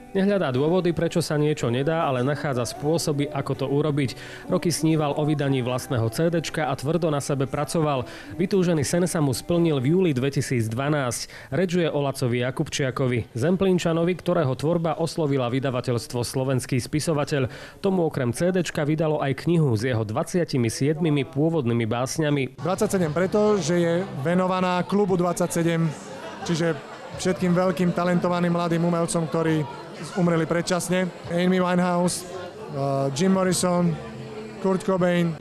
Nehľadá dôvody, prečo sa niečo nedá, ale nachádza spôsoby, ako to urobiť. Roky sníval o vydaní vlastného CDčka a tvrdo na sebe pracoval. Vytúžený sen sa mu splnil v júli 2012. Reč je o Lacovi Jakubčiakovi, Zemplínčanovi, ktorého tvorba oslovila vydavateľstvo Slovenský spisovateľ. Tomu okrem CDčka vydalo aj knihu s jeho 27 pôvodnými básňami. 27 preto, že je venovaná klubu 27, čiže všetkým veľkým talentovaným mladým umelcom, ktorí umreli predčasne. Amy Winehouse, Jim Morrison, Kurt Cobain.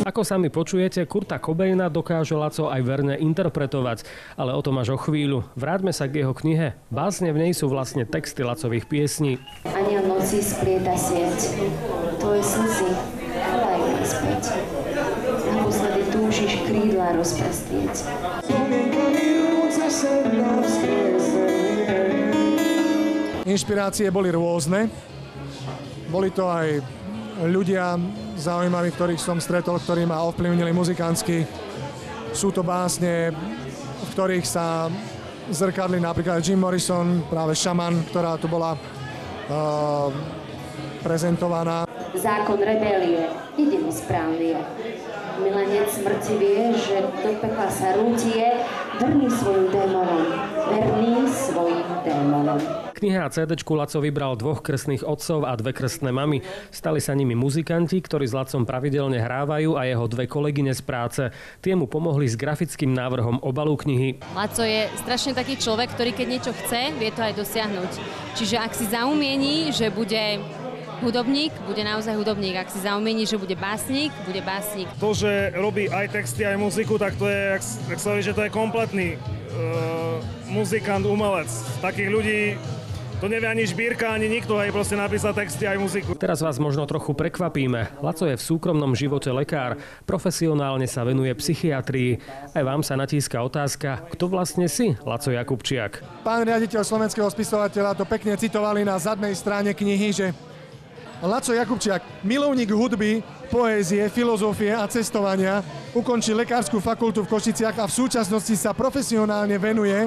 Ako sami počujete, Kurta Cobaina dokáže Laco aj verne interpretovať, ale o tom až o chvíľu. Vráťme sa k jeho knihe. Básne v nej sú vlastne texty Lacových piesní. Aniel noci splieta sieť, tvoje slzy volajú ma späť. Naposledy túžiš krídla rozprestieť. Inšpirácie boli rôzne. Boli to aj ľudia zaujímaví, ktorých som stretol, ktorí ma ovplyvnili muzikánsky. Sú to básne, v ktorých sa zrkadli napríklad Jim Morrison, práve Šaman, ktorá tu bola prezentovaná. Zákon rebélie, jediný správny je. Milenec smrti vie, že do pekla sa rútie, verný svojim démonom, verný svojim démonom. Kniha a CDčku Laco vybral 2 krstných otcov a 2 krstné mamy. Stali sa nimi muzikanti, ktorí s Lacom pravidelne hrávajú, a jeho 2 kolegyne z práce. Tie mu pomohli s grafickým návrhom obalu knihy. Laco je strašne taký človek, ktorý keď niečo chce, vie to aj dosiahnuť. Čiže ak si zaumiení, že bude hudobník, bude naozaj hudobník. Ak si zaumiení, že bude básnik, bude básnik. To, že robí aj texty, aj muziku, tak to je, ak sa vie, že to je kompletný muzikant, umelec. Takých ľudí to nevie ani Šbírka, ani nikto, aj proste napísať texty, aj muziku. Teraz vás možno trochu prekvapíme. Laco je v súkromnom živote lekár. Profesionálne sa venuje psychiatrii. Aj vám sa natíska otázka, kto vlastne si Laco Jakubčiak. Pán riaditeľ Slovenského spisovateľa to pekne citovali na zadnej strane knihy, že Laco Jakubčiak, milovník hudby, poézie, filozofie a cestovania, ukončil lekárskú fakultu v Košiciach a v súčasnosti sa profesionálne venuje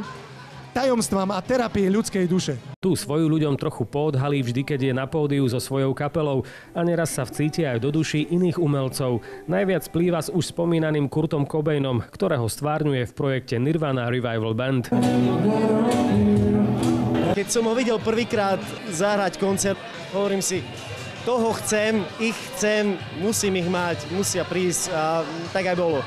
tajomstvám a terapii ľudskej duše. Tu svoju ľuďom trochu poodhalí vždy, keď je na pódiu so svojou kapelou, a neraz sa vcíti aj do duší iných umelcov. Najviac plýva s už spomínaným Kurtom Cobainom, ktorého stvárňuje v projekte Nirvana Revival Band. Keď som ho videl prvýkrát zahrať koncert, hovorím si, toho chcem, ich chcem, musím ich mať, musia prísť, a tak aj bolo.